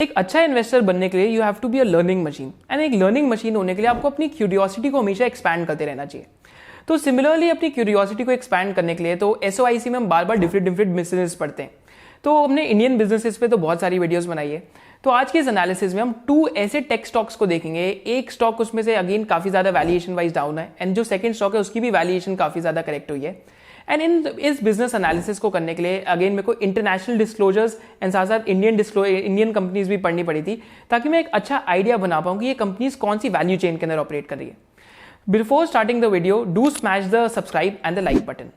एक अच्छा इन्वेस्टर बनने के लिए you have to be a learning machine, and एक लर्निंग मशीन होने के लिए आपको अपनी क्यूरियोसिटी को हमेशा एक्सपैंड करते रहना चाहिए। तो सिमिलरली अपनी क्यूरियोसिटी को एक्सपैंड करने के लिए तो एसओआईसी में हम बार बार डिफरेंट बिजनेस पढ़ते हैं। तो हमने इंडियन बिजनेसेस पे तो बहुत सारी वीडियोस बनाई है। तो आज के इस एनालिसिस में हम 2 ऐसे टेक स्टॉक्स को देखेंगे। एक स्टॉक उसमें से अगेन काफी ज्यादा वैल्यूएशन वाइज डाउन है, एंड जो सेकंड स्टॉक है उसकी भी वैल्यूएशन काफी ज्यादा करेक्ट हुई है। एंड इस बिजनेस एनालिसिस को करने के लिए अगेन मेरे को इंटरनेशनल डिस्क्लोजर्स एंड साथ साथ इंडियन कंपनीज भी पढ़नी पड़ी थी, ताकि मैं एक अच्छा आइडिया बना पाऊँ कि ये कंपनीज कौन सी वैल्यू चेन के अंदर ऑपरेट कर रही है। Before starting the video, do smash the subscribe and the like button.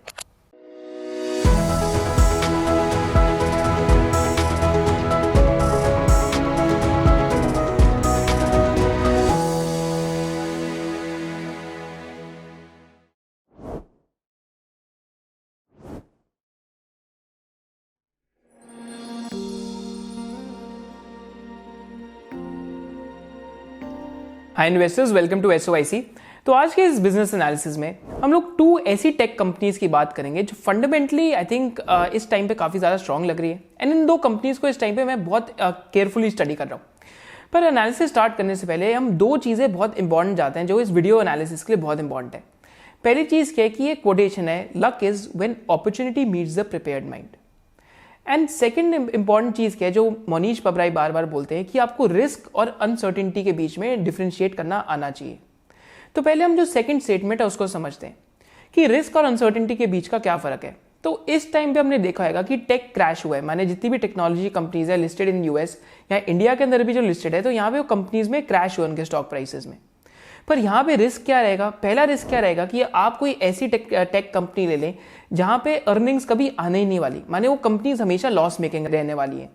Hi investors, welcome to SOIC. तो आज के इस बिजनेस एनालिसिस में हम लोग 2 ऐसी टेक कंपनीज की बात करेंगे जो फंडामेंटली आई थिंक इस टाइम पे काफी ज्यादा स्ट्रांग लग रही है, एंड इन 2 कंपनीज को इस टाइम पे मैं बहुत केयरफुली स्टडी कर रहा हूँ। पर एनालिसिस स्टार्ट करने से पहले हम 2 चीजें बहुत इंपॉर्टेंट जाते हैं जो इस वीडियो एनालिसिस के लिए बहुत इंपॉर्टेंट है। पहली चीज क्या है कि ये कोटेशन है, luck is when opportunity meets the prepared mind. And second important चीज क्या है जो मनीष पबराई बार बार बोलते हैं कि आपको रिस्क और अनसर्टिनिटी के बीच में डिफरेंशिएट करना आना चाहिए। तो पहले हम जो सेकंड स्टेटमेंट है उसको समझते हैं कि रिस्क और अनसर्टिनिटी के बीच का क्या फर्क है। तो इस टाइम पे हमने देखा होगा कि टेक क्रैश हुआ है, माने जितनी भी टेक्नोलॉजी कंपनीज है लिस्टेड इन यूएस या इंडिया के अंदर भी जो लिस्टेड है, तो यहाँ पे वो कंपनीज में क्रैश हुआ उनके स्टॉक प्राइसेस में। पर यहाँ पे रिस्क क्या रहेगा? पहला रिस्क क्या रहेगा कि आप कोई ऐसी टेक कंपनी ले लें जहां पे अर्निंग्स कभी आने ही नहीं वाली, माने वो कंपनीज हमेशा लॉस मेकिंग रहने वाली है।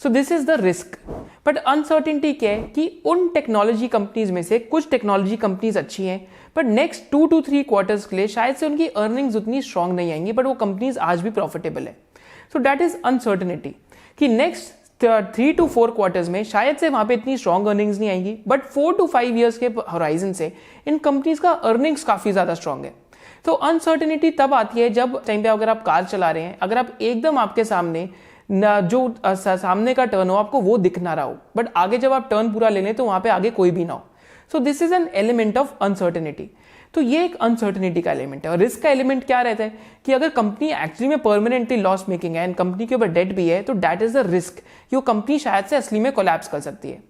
So this is the risk. But uncertainty क्या है कि उन टेक्नोलॉजी कंपनीज में से कुछ टेक्नोलॉजी कंपनीज अच्छी हैं, बट नेक्स्ट 2 to 3 क्वार्टर्स के लिए शायद से उनकी अर्निंग्स उतनी स्ट्रांग नहीं आएंगी, बट वो कंपनीज आज भी प्रॉफिटेबल है। सो दैट इज अनसर्टिनिटी कि नेक्स्ट 3 to 4 क्वार्टर्स में शायद से वहां पे इतनी स्ट्रांग अर्निंग्स नहीं आएंगी, बट 4 to 5 ईयर्स के होराइजन से इन कंपनीज का अर्निंग्स काफी ज्यादा स्ट्रांग है। तो अनसर्टिनिटी तब आती है जब टाइम पे अगर आप कार चला रहे हैं, अगर आप एकदम आपके सामने जो सामने का टर्न हो आपको वो दिख ना रहा हो, बट आगे जब आप टर्न पूरा ले लें तो वहां पे आगे कोई भी ना हो। सो this is an element of uncertainty. तो ये एक अनसर्टिनिटी का एलिमेंट है। और रिस्क का एलिमेंट क्या रहता है कि अगर कंपनी एक्चुअली में परमानेंटली लॉस मेकिंग है एंड कंपनी के ऊपर डेट भी है, तो दैट इज द रिस्क कि वो कंपनी शायद से असली में कोलैप्स कर सकती है।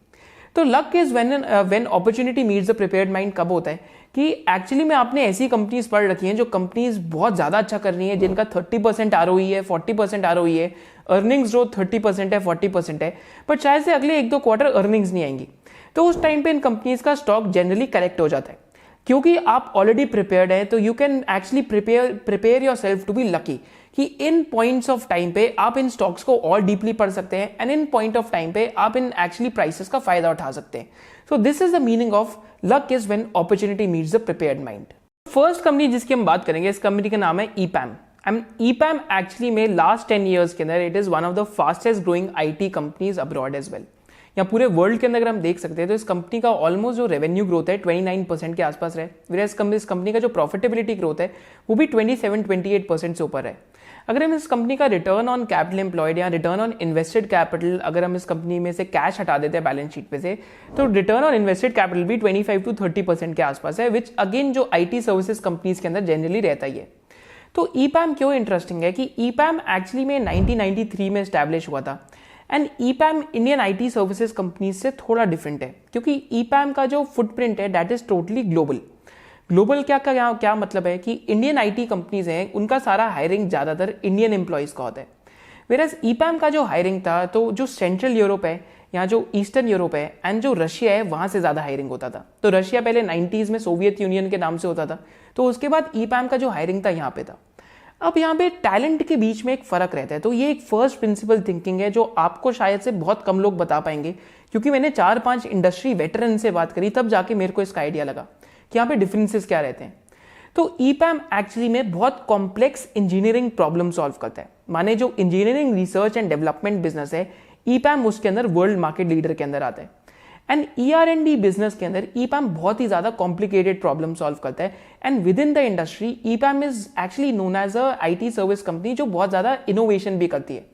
तो luck is when opportunity meets the prepared mind कब होता है कि एक्चुअली में आपने ऐसी कंपनीज पढ़ रखी हैं जो कंपनीज बहुत ज्यादा अच्छा कर रही हैं, जिनका 30% ROE है, 40% ROE है, अर्निंग्स ग्रोथ 30% है, 40% है, बट शायद से अगले 1-2 क्वार्टर अर्निंग्स नहीं आएंगी। तो उस टाइम पे इन कंपनीज का स्टॉक जनरली करेक्ट हो जाता है, क्योंकि आप ऑलरेडी प्रिपेयर्ड है। तो you can actually prepare yourself to be lucky कि इन पॉइंट्स ऑफ टाइम पे आप इन स्टॉक्स को और डीपली पढ़ सकते हैं, and in point of time पे आप इन एक्चुअली प्राइसेस का फायदा उठा सकते हैं। So this is the meaning of luck is when opportunity meets the prepared mind. First company जिसकी हम बात करेंगे, इस कंपनी का नाम है ईपैम। एंड ईपैम एक्चुअली में लास्ट 10 ईयर्स के अंदर it is one of the fastest growing IT companies abroad as well. या पूरे वर्ल्ड के अंदर अगर हम देख सकते हैं तो इस कंपनी का ऑलमोस्ट जो रेवेन्यू ग्रोथ है 29% के आसपास रहे, इस कंपनी का जो प्रॉफिटेबिलिटी ग्रोथ है वो भी 27-28% से ऊपर है। अगर हम इस कंपनी का रिटर्न ऑन कैपिटल एम्प्लॉयड या रिटर्न ऑन इन्वेस्टेड कैपिटल, अगर हम इस कंपनी में से कैश हटा देते हैं बैलेंस शीट पे से, तो रिटर्न ऑन इन्वेस्टेड कैपिटल भी 25 to 30% के आसपास है, विच अगेन जो IT सर्विसेज कंपनीज के अंदर जनरली रहता ही है। तो ईपैम क्यों इंटरेस्टिंग है कि ईपैम एक्चुअली में 1993 में एस्टैब्लिश हुआ था, and EPAM Indian IT services companies से थोड़ा डिफरेंट है, क्योंकि ईपैम का जो फुटप्रिंट है that is totally global. Global क्या मतलब है कि इंडियन IT कंपनीज हैं उनका सारा हायरिंग ज्यादातर इंडियन एम्प्लॉयज का होता है, वेरएज ईपैम का जो हायरिंग था तो जो सेंट्रल यूरोप है या जो ईस्टर्न यूरोप है एंड जो रशिया है वहां से ज्यादा हायरिंग होता था। तो रशिया पहले 90s में सोवियत यूनियन के नाम से होता था, तो उसके बाद ईपैम का जो हायरिंग था यहाँ पे था। अब यहाँ पे टैलेंट के बीच में एक फर्क रहता है। तो ये एक फर्स्ट प्रिंसिपल थिंकिंग है जो आपको शायद से बहुत कम लोग बता पाएंगे, क्योंकि मैंने 4-5 इंडस्ट्री वेटरन से बात करी तब जाके मेरे को इसका आइडिया लगा कि यहाँ पे डिफरेंसेस क्या रहते हैं। तो ईपैम एक्चुअली में बहुत कॉम्प्लेक्स इंजीनियरिंग प्रॉब्लम सॉल्व करता है, माने जो engineering research and development business है ईपैम उसके अंदर वर्ल्ड मार्केट लीडर के अंदर आता है। एंड ER&D बिजनेस के अंदर ईपैम बहुत ही ज्यादा कॉम्प्लिकेटेड प्रॉब्लम सॉल्व करता है, and within the industry EPAM is actually known as a IT service company जो बहुत ज्यादा इनोवेशन भी करती है।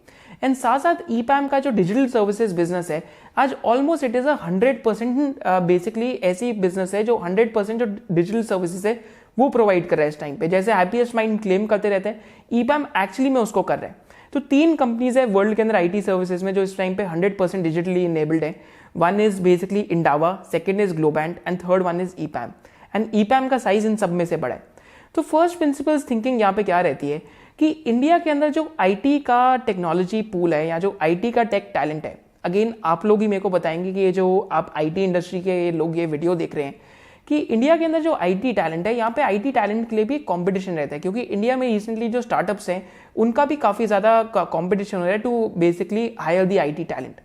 एंड साथ साथ ईपैम का जो डिजिटल सर्विसेज बिजनेस है आज ऑलमोस्ट इट इज 100% बेसिकली ऐसी बिजनेस है जो 100% जो डिजिटल सर्विसेज है वो प्रोवाइड कर रहा है इस टाइम पे। जैसे हैप्पीएस्ट माइंड क्लेम करते रहते हैं, ईपैम एक्चुअली में उसको कर रहा है। तो 3 कंपनीज है वर्ल्ड के अंदर आईटी सर्विसेज में जो इस टाइम पे 100% डिजिटली इनेबल्ड है। One is basically Endava, second is Globant and third one is EPAM. And EPAM का साइज इन सब में से बड़ा है। तो फर्स्ट प्रिंसिपल्स थिंकिंग यहाँ पे क्या रहती है कि इंडिया के अंदर जो आईटी का टेक्नोलॉजी पूल है या जो आईटी का टेक टैलेंट है, अगेन आप लोग ही मेरे को बताएंगे कि ये जो आप आईटी इंडस्ट्री के लोग ये वीडियो देख रहे हैं कि इंडिया के अंदर जो आईटी टैलेंट है, यहाँ पे आईटी टैलेंट के लिए भी कंपटीशन रहता है, क्योंकि इंडिया में रिसेंटली जो स्टार्टअप्स हैं उनका भी काफ़ी ज़्यादा कंपटीशन हो रहा है to basically hire the IT talent.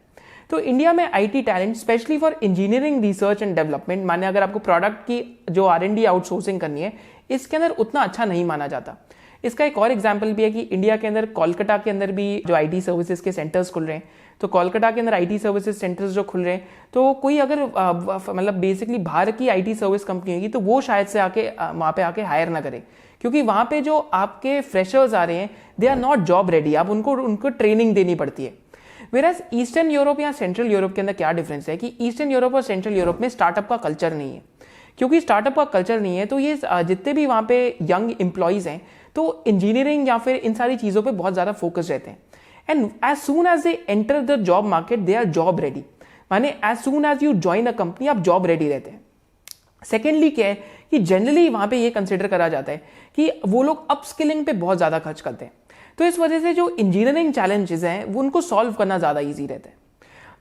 तो इंडिया में IT talent specially for engineering research and development, माने अगर आपको प्रोडक्ट की जो R&D आउटसोर्सिंग करनी है, इसके अंदर उतना अच्छा नहीं माना जाता। इसका एक और एग्जाम्पल भी है कि इंडिया के अंदर कोलकाता के अंदर भी जो आईटी सर्विसेज के सेंटर्स खुल रहे हैं, तो कोलकाता के अंदर आईटी सर्विसेज सेंटर्स जो खुल रहे हैं, तो कोई अगर मतलब बेसिकली बाहर की आईटी सर्विस कंपनी होगी तो वो शायद से आके वहाँ पे आके हायर ना करे, क्योंकि वहाँ पे जो आपके फ्रेशर्स आ रहे हैं they are not job ready, आप उनको ट्रेनिंग देनी पड़ती है। वेराज ईस्टर्न यूरोप या सेंट्रल यूरोप के अंदर क्या डिफरेंस है कि ईस्टर्न यूरोप और सेंट्रल यूरोप में स्टार्टअप का कल्चर नहीं है। क्योंकि स्टार्टअप का कल्चर नहीं है तो ये जितने भी वहाँ पे यंग एम्प्लॉयज़ हैं तो इंजीनियरिंग या फिर इन सारी चीज़ों पे बहुत ज़्यादा फोकस रहते हैं। And as soon as they enter the job market they are job ready, माने as soon as you join a company आप जॉब रेडी रहते हैं। सेकेंडली क्या है कि जनरली वहाँ पे ये कंसिडर करा जाता है कि वो लोग अपस्किलिंग पे बहुत ज़्यादा खर्च करते हैं, तो इस वजह से जो इंजीनियरिंग चैलेंजेस हैं वो उनको सॉल्व करना ज़्यादा ईजी रहता है।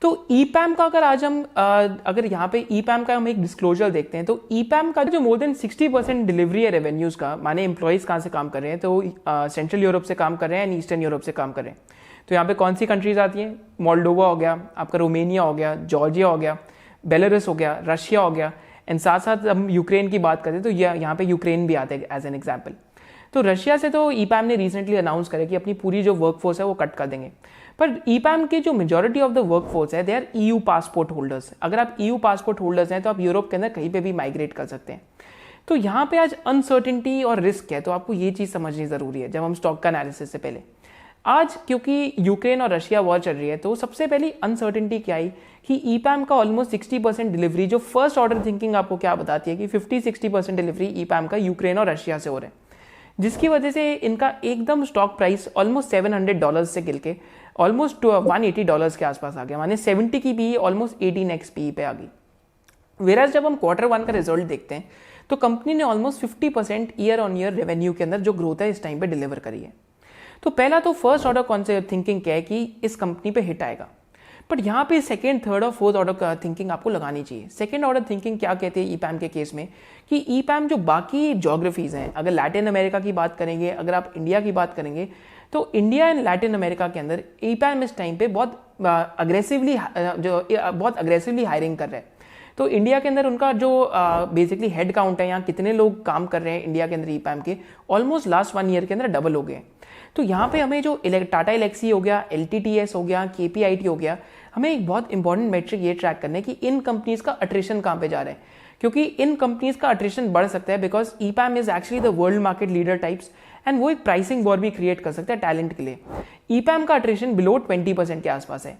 तो ईपैम का अगर आज हम अगर यहाँ पे ईपैम का हम एक डिस्क्लोजर देखते हैं, तो ईपैम का जो मोर देन 60% डिलीवरी है रेवेन्यूज का, माने एम्प्लॉयज कहाँ से काम कर रहे हैं, तो सेंट्रल यूरोप से काम कर रहे हैं एंड ईस्टर्न यूरोप से काम कर रहे हैं। तो यहाँ पे कौन सी कंट्रीज आती हैं? मोल्डोवा हो गया, आपका रोमेनिया हो गया, जॉर्जिया हो गया, बेलारूस हो गया, रशिया हो गया, एंड साथ साथ हम यूक्रेन की बात करें तो यहाँ पे यूक्रेन भी आते हैं एज एन एग्जाम्पल। तो रशिया से तो ईपैम ने रिसेंटली अनाउंस करे कि अपनी पूरी जो वर्कफोर्स है वो कट कर देंगे, पर ईपैम के जो मेजॉरिटी ऑफ द वर्कफोर्स है they are EU passport holders. अगर आप EU पासपोर्ट होल्डर्स हैं तो आप यूरोप के अंदर कहीं पे भी माइग्रेट कर सकते हैं। तो यहाँ पे आज अनसर्टिनिटी और रिस्क है, तो आपको ये चीज़ समझनी ज़रूरी है जब हम स्टॉक का एनालिसिस से पहले। आज क्योंकि यूक्रेन और रशिया वॉर चल रही है तो सबसे पहली अनसर्टिनिटी क्या आई कि ईपैम का ऑलमोस्ट 60% डिलीवरी, जो फर्स्ट ऑर्डर थिंकिंग आपको क्या बताती है कि 50-60% डिलीवरी ईपैम का यूक्रेन और रशिया से हो रहा है, जिसकी वजह से इनका एकदम स्टॉक प्राइस ऑलमोस्ट $700 से गिर के ऑलमोस्ट $180 के आसपास आ गया, माने 70 की पी ऑलमोस्ट 18x पी पे आ गई। वेराज जब हम Q1 का रिजल्ट देखते हैं तो कंपनी ने almost 50% year on year revenue के अंदर जो ग्रोथ है इस टाइम पे डिलीवर करी है। तो पहला तो फर्स्ट ऑर्डर कॉन्सेप्ट थिंकिंग क्या है कि इस कंपनी पे हिट आएगा, बट यहाँ पे सेकेंड, थर्ड और फोर्थ ऑर्डर थिंकिंग आपको लगानी चाहिए। सेकेंड ऑर्डर थिंकिंग क्या कहते हैं ईपैम के केस में कि ईपैम जो बाकी जोग्राफीज हैं, अगर लैटिन अमेरिका की बात करेंगे, अगर आप इंडिया की बात करेंगे, तो इंडिया एंड लैटिन अमेरिका के अंदर ईपैम इस टाइम पे बहुत अग्रेसिवली हायरिंग कर रहे हैं। तो इंडिया के अंदर उनका जो बेसिकली हेड काउंट है, यहाँ कितने लोग काम कर रहे हैं इंडिया के अंदर ईपैम के, ऑलमोस्ट लास्ट 1 ईयर के अंदर डबल हो गए। तो यहाँ पे हमें जो टाटा एलेक्सी हो गया, LTTS हो गया, KPIT हो गया, हमें एक बहुत इंपॉर्टेंट मेट्रिक ये ट्रैक करना है कि इन कंपनीज का अट्रेशन कहाँ पे जा रहा है, क्योंकि इन कंपनीज का अट्रेशन बढ़ सकता है because EPAM is actually the world market leader types and वो एक प्राइसिंग वॉर भी क्रिएट कर सकता है टैलेंट के लिए। ईपैम का अट्रेशन बिलो 20% के आसपास है।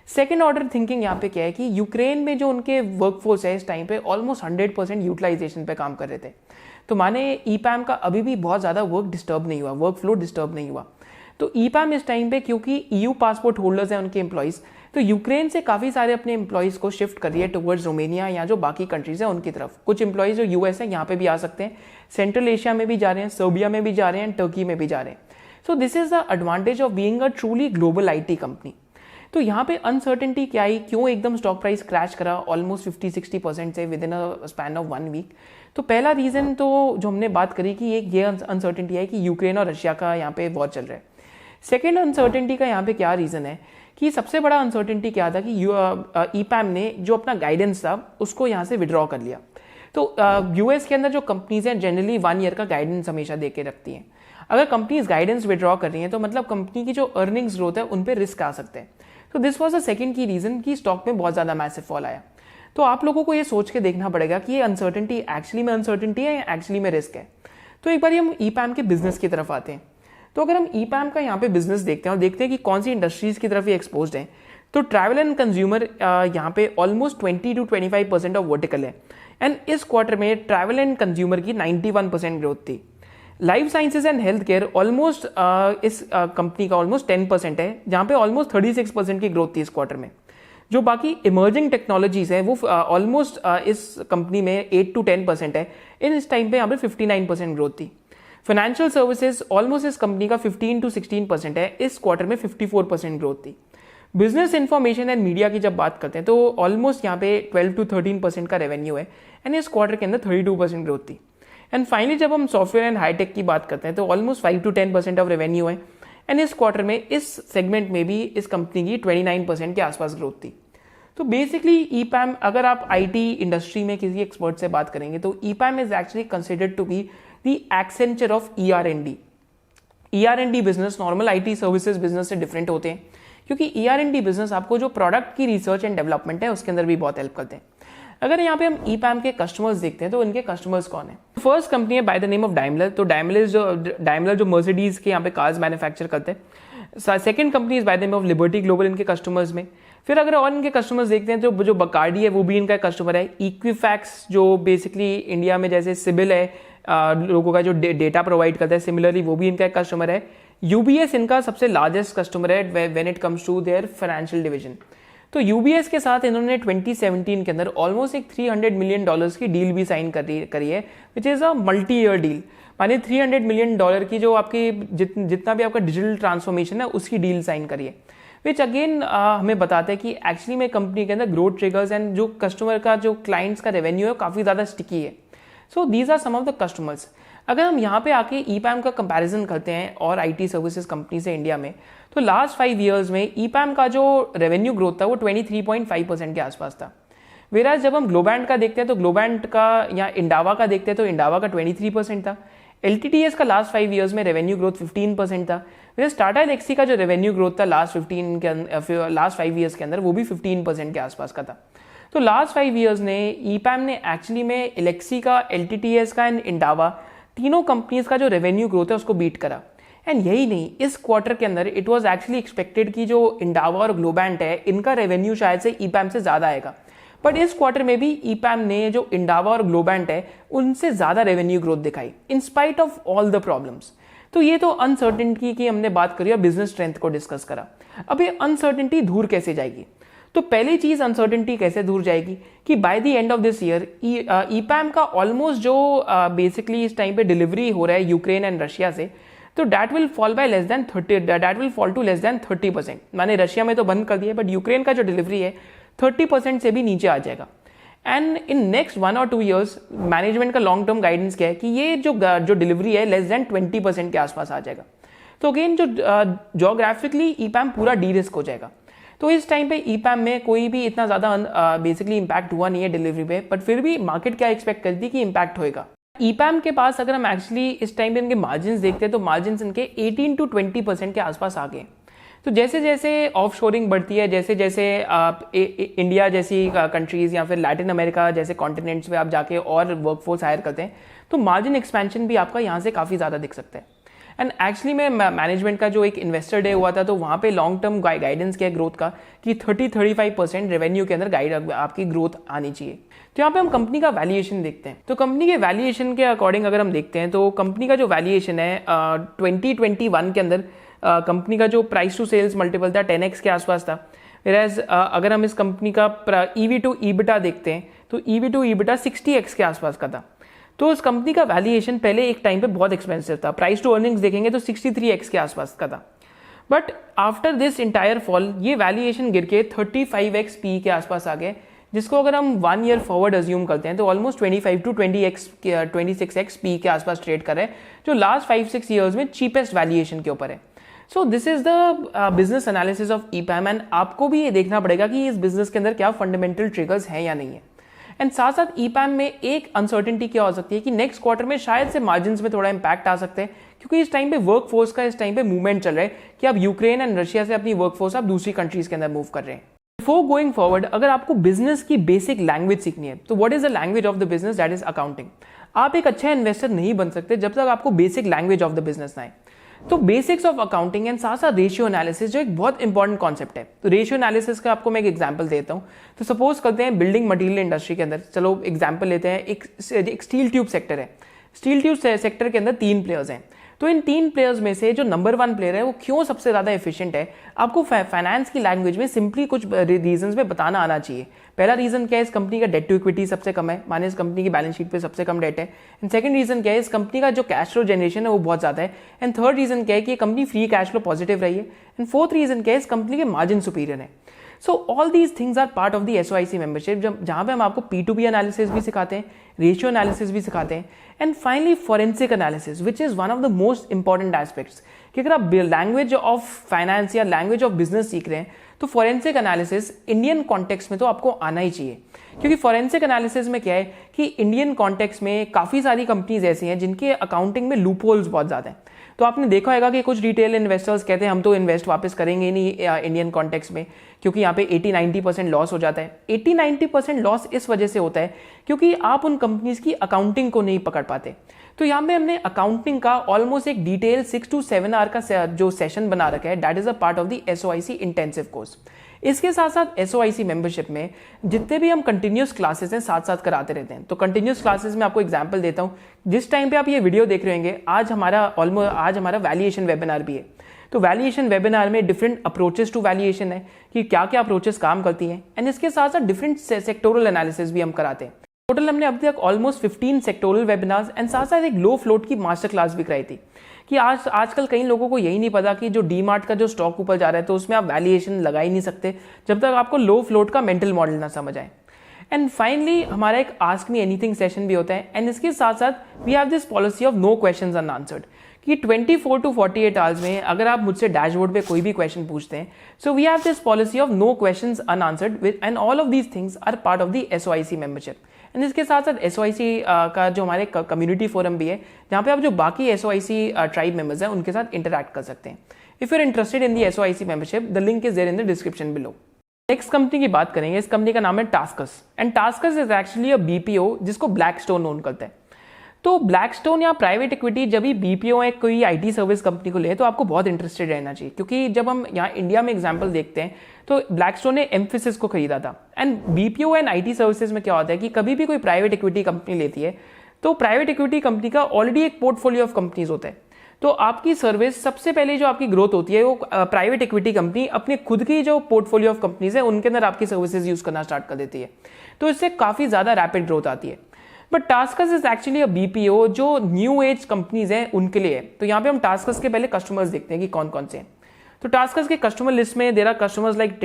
सेकेंड ऑर्डर थिंकिंग यहाँ पे क्या है कि यूक्रेन में जो उनके वर्कफोर्स है इस टाइम पे ऑलमोस्ट 100% यूटिलाइजेशन पे काम कर रहे थे, तो माने ईपैम का अभी भी बहुत ज़्यादा वर्क डिस्टर्ब नहीं हुआ, वर्क फ्लो डिस्टर्ब नहीं हुआ। तो ईपैम इस टाइम पे क्योंकि EU पासपोर्ट होल्डर्स हैं उनके एम्प्लॉइज, तो यूक्रेन से काफ़ी सारे अपने एम्प्लॉइज को शिफ्ट कर रही है टुवर्ड्स रोमेनिया या जो बाकी कंट्रीज हैं उनकी तरफ। कुछ एम्प्लॉइज जो US है यहाँ पे भी आ सकते हैं, सेंट्रल एशिया में भी जा रहे हैं, सर्बिया में भी जा रहे हैं, टर्की में भी जा रहे हैं। So this is the advantage of being a truly global IT company. तो यहाँ पे अनसर्टेनिटी क्या आई, क्यों एकदम स्टॉक प्राइस क्रैश करा ऑलमोस्ट 50-60% से within a span of 1 week. तो पहला रीज़न तो जो हमने बात करी कि एक ये अनसर्टेनिटी है कि यूक्रेन और रशिया का यहाँ पे वॉर चल रहा है। सेकेंड अनसर्टेनिटी का यहाँ पे क्या रीज़न है कि सबसे बड़ा अनसर्टेनिटी क्या था कि ईपैम ने जो अपना गाइडेंस था उसको यहाँ से विड्रॉ कर लिया। तो US के अंदर जो कंपनीज हैं जनरली 1 ईयर का गाइडेंस हमेशा दे के रखती हैं। अगर कंपनीज गाइडेंस विड्रॉ कर रही हैं तो मतलब कंपनी की जो अर्निंग्स ग्रोथ है उन पर रिस्क आ सकते हैं। तो दिस वॉज द सेकेंड की रीज़न कि स्टॉक में बहुत ज़्यादा मैसिव फॉल आया। तो आप लोगों को ये सोच के देखना पड़ेगा कि ये अनसर्टेनिटी एक्चुअली में अनसर्टेनिटी है या एक्चुअली में रिस्क है। तो एक बार हम ईपैम के बिजनेस की तरफ आते हैं। तो अगर हम ईपैम का यहाँ पे बिजनेस देखते हैं और देखते हैं कि कौन सी इंडस्ट्रीज की तरफ ये एक्सपोज्ड है, तो ट्रैवल एंड कंज्यूमर यहाँ पे ऑलमोस्ट 20 to 25% ऑफ वर्टिकल है। एंड इस क्वार्टर में ट्रैवल एंड कंज्यूमर की 91% ग्रोथ थी। Life sciences and health care almost इस कंपनी का ऑलमोस्ट 10% है, जहाँ पे ऑलमोस्ट 36% की ग्रोथ थी इस क्वार्टर में। जो बाकी इमर्जिंग टेक्नोलॉजीज है वो ऑलमोस्ट इस कंपनी में 8 to 10% है। इस टाइम पे यहाँ पे 59% ग्रोथ थी। फाइनेंशियल सर्विसेज ऑलमोस्ट इस कंपनी का 15 to 16% है, इस क्वार्टर में 54% ग्रोथ थी। बिजनेस इंफॉर्मेशन एंड मीडिया की जब बात करते हैं तो ऑलमोस्ट यहाँ पे 12 to 13% का रेवेन्यू है, एंड इस क्वार्टर के अंदर 32% ग्रोथ थी। एंड फाइनली जब हम सॉफ्टवेयर एंड हाईटेक की बात करते हैं तो ऑलमोस्ट 5 to 10% ऑफ रेवेन्यू है, एंड इस क्वार्टर में इस सेगमेंट में भी इस कंपनी की 29% के आसपास ग्रोथ थी। तो बेसिकली ईपैम, अगर आप आईटी इंडस्ट्री में किसी एक्सपर्ट से बात करेंगे तो EPAM is actually considered to be the Accenture of ER&D। ER&D business normal IT services business से डिफरेंट होते हैं, क्योंकि ER&D बिजनेस आपको जो प्रोडक्ट की रिसर्च एंड डेवलपमेंट है उसके अंदर भी बहुत हेल्प करते हैं। अगर यहाँ पे हम ईपैम के कस्टमर्स देखते हैं तो इनके कस्टमर्स कौन है? फर्स्ट कंपनी है by the name of Daimler. तो डाइमलर जो मर्सिडीज के यहाँ पे कार्स मैन्युफैक्चर करते हैं। Second company is by the name of liberty global इनके कस्टमर्स में। फिर अगर और इनके कस्टमर्स देखते हैं तो जो बकार्डी है वो भी इनका कस्टमर है। इक्विफैक्स जो बेसिकली इंडिया में जैसे सिबिल है, लोगों का जो डेटा प्रोवाइड करता है, सिमिलरली वो भी इनका एक कस्टमर है। UBS इनका सबसे लार्जेस्ट कस्टमर है when it comes to their financial division. तो UBS के साथ इन्होंने 2017 के अंदर ऑलमोस्ट एक $300 मिलियन की डील भी साइन करी है, which is a multi year deal. माने $300 मिलियन की जो आपकी जितना भी आपका डिजिटल ट्रांसफॉर्मेशन है उसकी डील साइन करी है, विच अगेन हमें बताता है कि एक्चुअली में कंपनी के अंदर ग्रोथ ट्रिगर्स एंड जो कस्टमर का जो क्लाइंट्स का रेवेन्यू है काफ़ी ज़्यादा स्टिकी है। So these are some of the customers. अगर हम यहाँ पे आके ईपैम का कंपैरिजन करते हैं और आईटी सर्विसेज कंपनी से इंडिया में, तो लास्ट 5 ईयर्स में ईपैम का जो रेवेन्यू ग्रोथ था वो 23.5% के आसपास था। वेराज जब हम ग्लोबैंड का देखते हैं तो ग्लोबैंड का या इंडावा का देखते हैं तो इंडावा का 23% था। LTTS का लास्ट 5 ईयर्स में रेवेन्यू ग्रोथ 15% था। वेराज टाटा एल्क्सी का जो रेवेन्यू ग्रोथ था लास्ट 5 ईयर्स के अंदर वो भी 15% के आसपास का था। तो लास्ट 5 ईयर्स ने ईपैम ने एक्चुअली में एलेक्सी का, LTTS का एंड इंडावा तीनों कंपनीज का जो रेवेन्यू ग्रोथ है उसको बीट करा। एंड यही नहीं, इस क्वार्टर के अंदर इट वाज एक्चुअली एक्सपेक्टेड कि जो इंडावा और ग्लोबैंट है इनका रेवेन्यू शायद से ईपैम से ज्यादा आएगा, बट इस क्वार्टर में भी ईपैम ने जो इंडावा और ग्लोबैंट है उनसे ज्यादा रेवेन्यू ग्रोथ दिखाई in spite of all the problems. तो ये तो अनसर्टेनिटी की हमने बात करी और बिजनेस स्ट्रेंथ को डिस्कस करा। अब ये अनसर्टेनिटी दूर कैसे जाएगी? तो पहली चीज अनसर्टेनिटी कैसे दूर जाएगी कि by the end of this year EPAM का ऑलमोस्ट जो बेसिकली इस टाइम पे डिलीवरी हो रहा है यूक्रेन एंड रशिया से, तो that will fall to less than 30%। मैंने रशिया में तो बंद कर दिया, बट यूक्रेन का जो डिलीवरी है 30% से भी नीचे आ जाएगा। And in next 1 or 2 years management का लॉन्ग टर्म गाइडेंस क्या है कि ये जो डिलीवरी है लेस देन 20% के आसपास आ जाएगा। तो अगेन जो जोग्राफिकली ईपैम पूरा डी रिस्क हो जाएगा। तो इस टाइम पे ईपैम में कोई भी इतना ज्यादा बेसिकली इंपैक्ट हुआ नहीं है डिलीवरी पे, बट फिर भी मार्केट क्या एक्सपेक्ट करती है कि इंपैक्ट होएगा। ईपैम के पास अगर हम एक्चुअली इस टाइम पे इनके मार्जिन देखते हैं तो मार्जिन इनके 18 to 20% के आसपास आ गए। तो जैसे जैसे ऑफ शोरिंग बढ़ती है, जैसे जैसे इंडिया जैसी कंट्रीज या फिर लैटिन अमेरिका जैसे कॉन्टिनेंट्स में आप जाके और वर्कफोर्स हायर करते हैं, तो मार्जिन एक्सपेंशन भी आपका यहाँ से काफ़ी ज़्यादा दिख सकता है। एंड एक्चुअली में मैनेजमेंट का जो एक इन्वेस्टर डे हुआ था तो वहाँ पे लॉन्ग टर्म गाइडेंस किया ग्रोथ का कि 30-35% रेवेन्यू के अंदर आपकी ग्रोथ आनी चाहिए। तो यहाँ पे हम कंपनी का वैल्यूएशन देखते हैं। तो कंपनी के वैल्यूएशन के अकॉर्डिंग अगर हम देखते हैं तो कंपनी का जो वैल्यूएशन है 2021 के अंदर कंपनी का जो प्राइस टू सेल्स मल्टीपल था 10x के आसपास था। Whereas, अगर हम इस कंपनी का EV to EBITDA देखते हैं तो EV to EBITDA 60x के आसपास का था। तो उस कंपनी का वैल्यूएशन पहले एक टाइम पे बहुत एक्सपेंसिव था। प्राइस टू अर्निंग्स देखेंगे तो 63x के आसपास का था, but after this entire fall ये वैल्यूएशन गिर के 35x पी के आसपास आ गए, जिसको अगर हम 1 ईयर फॉरवर्ड अज्यूम करते हैं तो ऑलमोस्ट 25 to 26x पी के आसपास ट्रेड कर रहे हैं, जो लास्ट 5-6 ईयर्स में चीपेस्ट वैल्यूएशन के ऊपर है। So this is the business analysis of EPAM, and आपको भी ये देखना पड़ेगा कि इस बिजनेस के अंदर क्या फंडामेंटल ट्रिगर्स हैं या नहीं है। एंड साथ साथ ईपैम में एक अनसर्टेनिटी क्या हो सकती है कि नेक्स्ट क्वार्टर में शायद से मार्जिन में थोड़ा इंपैक्ट आ सकते हैं, क्योंकि इस टाइम पे वर्कफोर्स का इस टाइम पे मूवमेंट चल रहा है कि आप यूक्रेन एंड रशिया से अपनी वर्कफोर्स आप दूसरी कंट्रीज के अंदर मूव कर रहे हैं। बिफोर गोइंग फॉरवर्ड, अगर आपको बिजनेस की बेसिक लैंग्वेज सीखनी है तो what is the language of the business? That is accounting. आप एक अच्छा इन्वेस्टर नहीं बन सकते जब तक आपको basic language of the business ना आए। तो बेसिक्स ऑफ अकाउंटिंग एंड साथ साथ रेशियो एनालिसिस जो एक बहुत इंपॉर्टेंट कॉन्सेप्ट है। तो रेशियो एनालिसिस का आपको मैं एक एग्जांपल देता हूँ। तो सपोज करते हैं बिल्डिंग मटेरियल इंडस्ट्री के अंदर, चलो एग्जांपल लेते हैं, एक स्टील ट्यूब सेक्टर है। स्टील ट्यूब सेक्टर के अंदर 3 प्लेयर्स हैं। तो इन 3 प्लेयर्स में से जो नंबर 1 प्लेयर है वो क्यों सबसे ज़्यादा एफिशिएंट है, आपको फाइनेंस की लैंग्वेज में सिंपली कुछ रीजंस में बताना आना चाहिए। पहला रीजन क्या है, इस कंपनी का डेट टू इक्विटी सबसे कम है, माने इस कंपनी की बैलेंस शीट पे सबसे कम डेट है। एंड सेकंड रीजन क्या है, इस कंपनी का जो कैश फ्लो जनरेशन है वो बहुत ज़्यादा है। एंड थर्ड रीजन क्या है कि ये company free cash flow positive रही है। एंड फोर्थ रीजन क्या है, इस कंपनी के मार्जिन सुपीरियर है। So all these things are part of the SOIC membership, जहाँ पे हम आपको P2P एनालिसिस भी सिखाते हैं, रेशियो एनालिसिस भी सिखाते हैं, and finally forensic analysis which is one of the most important aspects. कि अगर आप लैंग्वेज ऑफ फाइनेंस या लैंग्वेज ऑफ बिजनेस सीख रहे हैं तो फॉरेंसिक एनालिसिस इंडियन कॉन्टेक्स्ट में तो आपको आना ही चाहिए। क्योंकि फॉरेंसिक एनालिसिस में क्या है कि इंडियन कॉन्टेक्स्ट में काफ़ी सारी कंपनीज ऐसी हैं जिनके अकाउंटिंग में लूप होल्स बहुत ज़्यादा हैं। तो आपने देखा होगा कि कुछ रिटेल इन्वेस्टर्स कहते हैं हम तो इन्वेस्ट वापस करेंगे ही नहीं इंडियन कॉन्टेक्स्ट में, क्योंकि यहाँ पे 80-90% लॉस हो जाता है। 80-90% लॉस इस वजह से होता है क्योंकि आप उन कंपनीज की अकाउंटिंग को नहीं पकड़ पाते। तो यहाँ पे हमने अकाउंटिंग का ऑलमोस्ट एक डिटेल 6 to 7 आवर का जो सेशन बना रखा है, that is a part of the SOIC intensive course. इसके साथ साथ SOIC मेंबरशिप में जितने भी हम कंटिन्यूस क्लासेस हैं साथ साथ कराते रहते हैं। तो कंटिन्यूस क्लासेस में आपको एग्जांपल देता हूं, जिस टाइम पे आप ये वीडियो देख रहे होंगे आज हमारा वैल्यूएशन वेबिनार भी है। तो वैल्यूएशन वेबिनार में डिफरेंट अप्रोचेस टू वैल्यूएशन है कि क्या क्या अप्रोचेस काम करती हैं, एंड इसके साथ साथ डिफरेंट सेक्टोरल एनालिसिस भी हम कराते हैं। टोटल हमने अब तक ऑलमोस्ट 15 सेक्टोरल वेबिनार्स एंड साथ साथ एक लो फ्लोट की मास्टर क्लास भी कराई थी। कि आजकल कई लोगों को यही नहीं पता कि जो डीमार्ट का जो स्टॉक ऊपर जा रहा है तो उसमें आप वैल्यूएशन लगा ही नहीं सकते जब तक आपको लो फ्लोट का मेंटल मॉडल ना समझ आए। एंड फाइनली हमारा एक आस्क मी एनीथिंग सेशन भी होता है, एंड इसके साथ साथ we have this policy of no questions unanswered, कि 24 to 48 आवर्स में अगर आप मुझसे डैशबोर्ड पे कोई भी क्वेश्चन पूछते हैं, so we have this policy of no questions unanswered and all of these things are part of the SOIC membership. And इसके साथ साथ SOIC का जो हमारे कम्युनिटी फोरम भी है, जहाँ पे आप जो बाकी SOIC ट्राइब मेंबर्स हैं उनके साथ इंटरैक्ट कर सकते हैं। If you are interested in the SOIC membership, the link is there in the description below. Next company की बात करेंगे, इस कंपनी का नाम है TaskUs, and TaskUs is actually a BPO जिसको ब्लैकस्टोन ओन करता है। तो ब्लैकस्टोन या प्राइवेट इक्विटी जब भी BPO है कोई IT सर्विस कंपनी को ले तो आपको बहुत इंटरेस्टेड रहना चाहिए, क्योंकि जब हम यहाँ इंडिया में एग्जांपल देखते हैं तो ब्लैकस्टोन ने एम्फेसिस को खरीदा था। And BPO and IT services में क्या होता है कि कभी भी कोई प्राइवेट इक्विटी कंपनी लेती है तो प्राइवेट इक्विटी कंपनी का ऑलरेडी एक पोर्टफोलियो ऑफ कंपनीज होता है। तो आपकी सर्विस सबसे पहले जो आपकी ग्रोथ होती है वो प्राइवेट इक्विटी कंपनी अपने खुद की जो पोर्टफोलियो ऑफ कंपनीज है उनके अंदर आपकी सर्विसेज यूज करना स्टार्ट कर देती है। तो इससे काफी ज्यादा रैपिड ग्रोथ आती है। But tasks is actually a BPO जो न्यू एज कंपनीज हैं उनके लिए है। तो यहाँ पे हम टास्कस के पहले कस्टमर्स देखते हैं कि कौन कौन से हैं। तो टास्कस के कस्टमर लिस्ट में there are customers like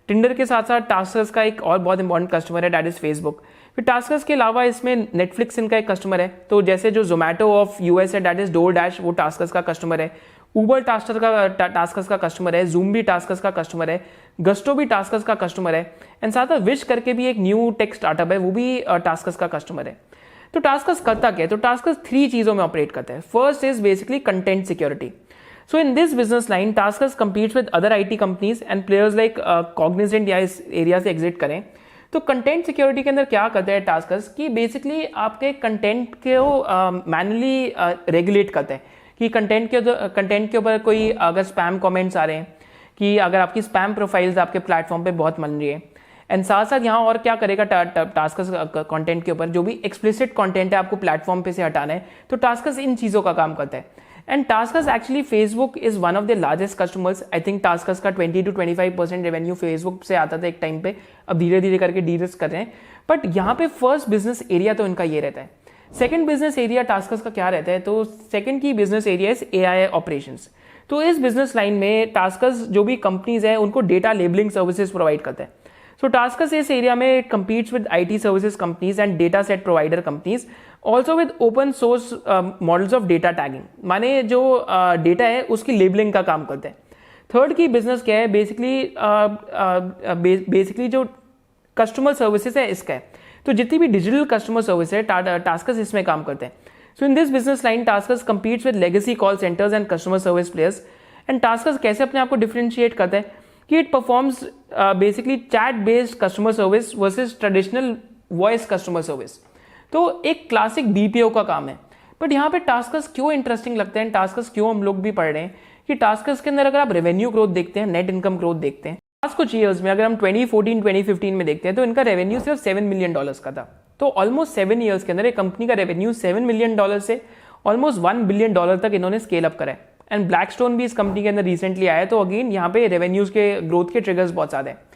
Tinder के साथ साथ टास्कस का एक और बहुत इंपॉर्टेंट कस्टमर है, दैट इज फेसबुक। फिर टास्कस के अलावा इसमें नेटफ्लिक्स इनका एक कस्टमर है। तो जैसे जो जोमेटो ऑफ US है दैट इज DoorDash, वो टास्कस का कस्टमर है। उबर टास्कस का कस्टमर है। जूम भी टास्कस का कस्टमर है। गस्टो भी टास्कस का कस्टमर है। एंड साथ साथ विश करके भी एक न्यू टेक स्टार्टअप है, वो भी टास्कस का कस्टमर है। तो टास्कस करता क्या है? तो टास्कस 3 चीजों में ऑपरेट करता है। First is basically content security. So in this business line, Taskus competes with other IT companies and players like Cognizant या इस एरिया से एग्जिट करें। तो कंटेंट सिक्योरिटी के अंदर क्या करता है टास्कस कि बेसिकली आपके कंटेंट को मैनुअली रेगुलेट करता है कि कंटेंट के ऊपर कोई अगर स्पैम कमेंट्स आ रहे हैं, कि अगर आपकी स्पैम प्रोफाइल्स आपके प्लेटफॉर्म पे बहुत मिल रही है। एंड साथ साथ यहाँ और क्या करेगा टास्कस कंटेंट के ऊपर जो भी एक्सप्लिसिट कंटेंट है आपको प्लेटफॉर्म पे से हटाना है, तो टास्कस इन चीज़ों का काम करता है। And tasks actually Facebook is one of the largest customers. I think tasks का 20 to 25% रेवेन्यू फेसबुक से आता था एक टाइम पे, अब धीरे धीरे करके डीरिस्क कर रहे हैं। बट यहाँ पे फर्स्ट बिजनेस एरिया तो इनका ये रहता है। सेकंड बिजनेस एरिया टास्कस का क्या रहता है? तो सेकंड की business area is AI operations. तो इस बिजनेस लाइन में टास्कस जो भी कंपनीज है उनको डेटा लेबलिंग सर्विसेज प्रोवाइड करता है। So Taskus इस एरिया में competes with IT services companies and data set provider companies, also with open source models of data tagging। माने जो डेटा है उसकी लेबलिंग का काम करते हैं। थर्ड की बिजनेस क्या है? बेसिकली जो कस्टमर सर्विसेज है इसका है। तो जितनी भी डिजिटल कस्टमर सर्विस है टास्कस इसमें काम करते हैं। So in this business line TaskUs competes with legacy call centers and customer service players। And TaskUs कैसे अपने आप को डिफरेंशिएट करता है कि it performs basically chat based customer service versus traditional voice customer service. तो एक क्लासिक BPO का काम है, बट यहाँ पे टास्कस क्यों इंटरेस्टिंग लगते हैं, टास्कस क्यों हम लोग भी पढ़ रहे हैं कि टास्कस के अंदर अगर आप रेवेन्यू ग्रोथ देखते हैं, नेट इनकम ग्रोथ देखते हैं, लास्ट कुछ ईयर्स में अगर हम 2014-2015 में देखते हैं तो इनका रेवेन्यू सिर्फ $7 मिलियन का था। तो ऑलमोस्ट 7 ईयर्स के अंदर एक कंपनी का रेवेन्यू $7 मिलियन से ऑलमोस्ट $1 बिलियन तक इन्होंने स्केल अप करा है। एंड ब्लैकस्टोन भी इस कंपनी के अंदर रिसेंटली आया है, तो अगेन यहाँ पे रेवेन्यूज के ग्रोथ के ट्रिगर्स बहुत ज्यादा है।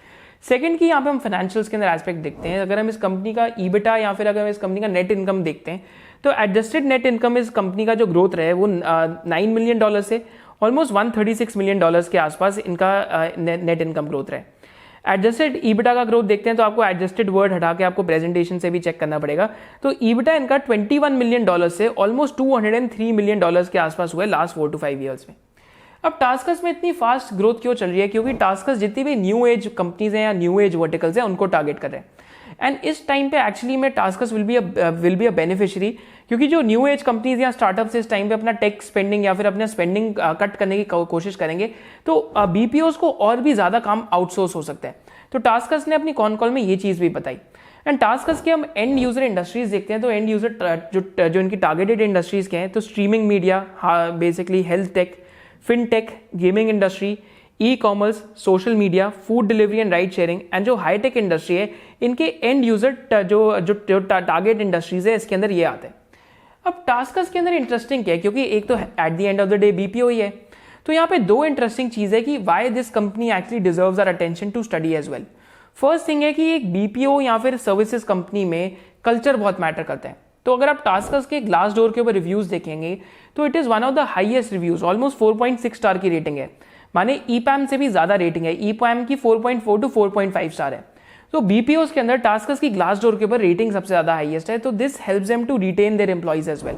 सेकंड की यहाँ पे हम फाइनेंशियल्स के अंदर एस्पेक्ट देखते हैं, अगर हम इस कंपनी का ईबिटा या फिर अगर हम इस कंपनी का नेट इनकम देखते हैं तो एडजस्टेड नेट इनकम इस कंपनी का जो ग्रोथ रहा है वो $9 मिलियन से ऑलमोस्ट $136 मिलियन के आसपास इनका नेट इनकम ग्रोथ रहा है। एडजस्टेड ईबिटा का ग्रोथ देखते हैं तो आपको एडजस्टेड वर्ड हटा के आपको प्रेजेंटेशन से भी चेक करना पड़ेगा। तो ईबिटा इनका $21 मिलियन से ऑलमोस्ट $203 मिलियन के आसपास हुआ है लास्ट 4 to 5 ईयर्स में। अब टास्कस में इतनी फास्ट ग्रोथ क्यों चल रही है? क्योंकि टास्कस जितनी भी न्यू एज कंपनीज हैं या न्यू एज वर्टिकल्स हैं उनको टारगेट कर रहे हैं। एंड इस टाइम पे एक्चुअली में tasks will be a beneficiary, क्योंकि जो न्यू एज कंपनीज या स्टार्टअप्स इस टाइम पे अपना टेक स्पेंडिंग या फिर अपना स्पेंडिंग कट करने की कोशिश करेंगे तो बीपीओज को और भी ज्यादा काम आउटसोर्स हो सकता है। तो टास्कस ने अपनी कॉन कॉल में ये चीज भी बताई। एंड टास्कस के हम एंड यूजर इंडस्ट्रीज देखते हैं तो एंड यूजर जो इनकी टारगेटेड इंडस्ट्रीज के हैं तो streaming media, basically health take, fintech, gaming industry, e commerce, social media, food delivery and ride sharing, and जो हाईटेक इंडस्ट्री है इनके एंड यूजर जो टारगेट इंडस्ट्रीज है इसके अंदर ये आते हैं। अब टास्कस के अंदर इंटरेस्टिंग क्या है, क्योंकि एक तो at the end of the day BPO ही है, तो यहाँ पे दो इंटरेस्टिंग चीज है कि why this company actually deserves our attention to study as well. First thing है कि एक बीपीओ या फिर सर्विसेज कंपनी में कल्चर बहुत मैटर करता है। तो अगर आप टास्कस के ग्लास डोर के ऊपर रिव्यूज देखेंगे तो it is one of the highest reviews, almost 4.6 star की रेटिंग है, माने ईपैम से भी ज्यादा रेटिंग है, ईपैम की 4.4 to 4.5 स्टार है। तो बीपीओ के अंदर टास्कस की ग्लास डोर के ऊपर रेटिंग सबसे ज्यादा हाईएस्ट है, तो this helps them to retain their employees as well.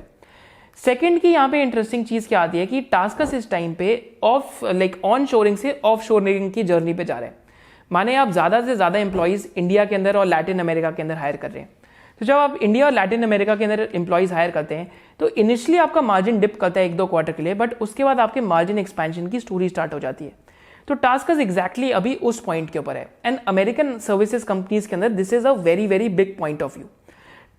Second की यहाँ पे इंटरेस्टिंग चीज क्या आती है कि टास्कस इस टाइम पे ऑन शोरिंग से ऑफ शोरिंग की जर्नी पे जा रहे हैं, माने आप ज्यादा से ज्यादा एम्प्लॉइज इंडिया के अंदर और लैटिन अमेरिका के अंदर हायर कर रहे हैं। तो जब आप इंडिया और लैटिन अमेरिका के अंदर एम्प्लॉइज हायर करते हैं तो इनिशियली आपका मार्जिन डिप करता है 1-2 क्वार्टर के लिए, बट उसके बाद आपके मार्जिन एक्सपेंशन की स्टोरी स्टार्ट हो जाती है। तो टास्कस एग्जैक्टली अभी उस पॉइंट के ऊपर है, एंड अमेरिकन सर्विसेज कंपनीज के अंदर this is a very very big point of view.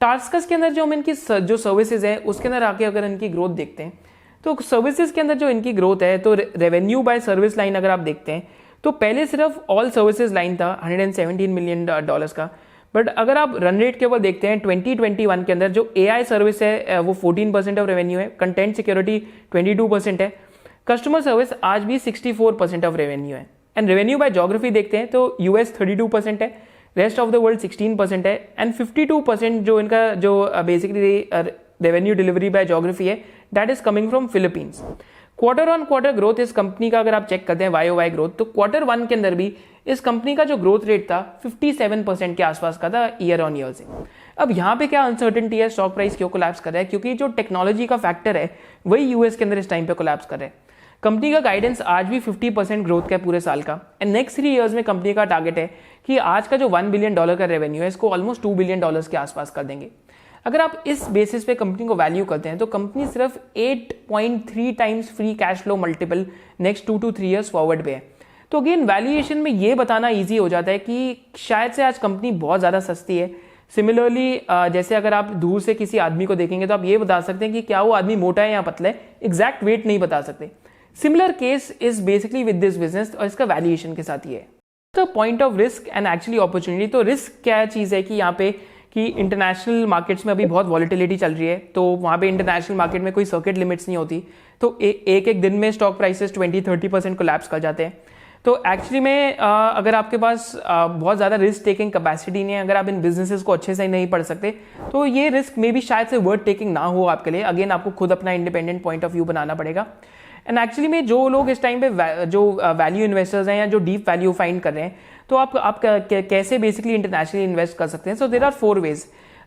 Tasks के अंदर जो हम इनकी जो सर्विसेज है उसके अंदर आके अगर इनकी ग्रोथ देखते हैं तो सर्विसेज के अंदर जो इनकी ग्रोथ है तो रेवेन्यू बाय सर्विस लाइन अगर आप देखते हैं तो पहले सिर्फ ऑल सर्विसेज लाइन था $117 मिलियन का, बट अगर आप रन रेट के ऊपर देखते हैं 2021 के अंदर जो एआई सर्विस है वो 14% ऑफ रेवेन्यू है, कंटेंट सिक्योरिटी 22% है, कस्टमर सर्विस आज भी 64% ऑफ रेवेन्यू है। एंड रेवेन्यू बाय ज्योग्राफी देखते हैं तो यूएस 32% है, रेस्ट ऑफ द वर्ल्ड 16% है, एंड 52% जो इनका जो basically revenue delivery by geography है that is coming from Philippines. Quarter on quarter growth इस कंपनी का अगर आप चेक करते हैं वाई ग्रोथ, तो Q1 के अंदर भी इस कंपनी का जो ग्रोथ रेट था 57% के आसपास का था ईयर ऑन ईयर से। अब यहाँ पे क्या अनसर्टेनिटी है, स्टॉक प्राइस क्यों कोलैप्स कर रहा है? क्योंकि जो टेक्नोलॉजी का फैक्टर है वही यूएस के अंदर इस टाइम पे कोलैप्स कर रहा है। कंपनी का गाइडेंस आज भी 50% ग्रोथ का है पूरे साल का, एंड नेक्स्ट 3 ईयर्स में कंपनी का टारगेट है कि आज का जो $1 बिलियन का रेवेन्यू है इसको ऑलमोस्ट $2 बिलियन के आसपास कर देंगे। अगर आप इस बेसिस पे कंपनी को वैल्यू करते हैं तो कंपनी सिर्फ 8.3 times free cash flow multiple next 2 to 3 years forward पे है। तो अगेन वैल्यूएशन में ये बताना इजी हो जाता है कि शायद से आज कंपनी बहुत ज़्यादा सस्ती है। सिमिलरली जैसे अगर आप दूर से किसी आदमी को देखेंगे तो आप ये बता सकते हैं कि क्या वो आदमी मोटा है या पतला है, एग्जैक्ट वेट नहीं बता सकते। Similar case is basically with this business और इसका वैल्यूएशन के साथ ही है। तो point of risk and actually opportunity, तो रिस्क क्या चीज़ है कि यहाँ पे कि इंटरनेशनल मार्केट्स में अभी बहुत वॉलिटिलिटी चल रही है, तो वहाँ पे इंटरनेशनल मार्केट में कोई सर्किट लिमिट्स नहीं होती, तो एक दिन में स्टॉक प्राइसेस 20-30% कोलैप्स कर जाते हैं। तो एक्चुअली में अगर आपके पास बहुत ज़्यादा रिस्क टेकिंग कैपेसिटी नहीं है, अगर आप इन बिजनेसेस को अच्छे से नहीं पढ़ सकते तो ये रिस्क में भी शायद से वर्थ टेकिंग ना हो आपके लिए। अगेन आपको खुद अपना इंडिपेंडेंट पॉइंट ऑफ व्यू बनाना पड़ेगा। एंड एक्चुअली में जो लोग इस टाइम पे जो वैल्यू इन्वेस्टर्स हैं या जो डीप वैल्यू फाइंड कर रहे हैं, तो आप कैसे बेसिकली इंटरनेशनली इन्वेस्ट कर सकते हैं। So there are 4 ways.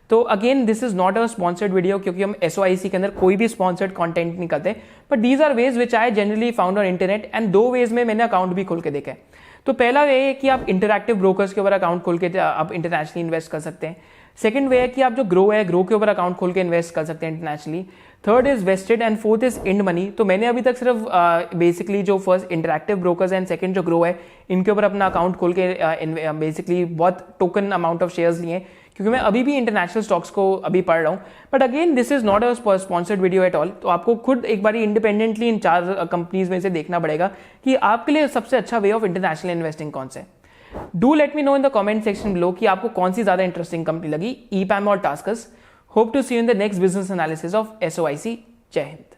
तो again this is not a sponsored video, क्योंकि हम SOIC के अंदर कोई भी स्पॉन्सर्ड कंटेंट नहीं करते, but these are ways which I generally found on internet, and 2 ways में मैंने अकाउंट भी खोल के देखा है। तो पहला वे है कि आप इंटरैक्टिव ब्रोकर्स के ऊपर अकाउंट खोल के आप इंटरनेशनली इन्वेस्ट कर सकते हैं। सेकंड वे है कि आप जो ग्रो के ऊपर अकाउंट खोल के इन्वेस्ट कर सकते हैं internationally. Third is Vested and fourth is INDmoney. तो मैंने अभी तक सिर्फ बेसिकली जो first interactive brokers and second जो ग्रो है इनके ऊपर अपना अकाउंट खोल के बेसिकली बहुत टोकन अमाउंट ऑफ शेयर्स लिए, क्योंकि मैं अभी भी इंटरनेशनल स्टॉक्स को अभी पढ़ रहा हूँ। But again this is not a sponsored video at all, तो आपको खुद एक बार इंडिपेंडेंटली इन 4 कंपनीज में से देखना पड़ेगा कि आपके लिए सबसे अच्छा वे ऑफ इंटरनेशनल इन्वेस्टिंग कौन सा है। Do let me know in the comment section below कि आपको कौन सी ज्यादा इंटरेस्टिंग कंपनी लगी, EPAM और TaskUs. Hope to see you in the next business analysis of SOIC। जय हिंद।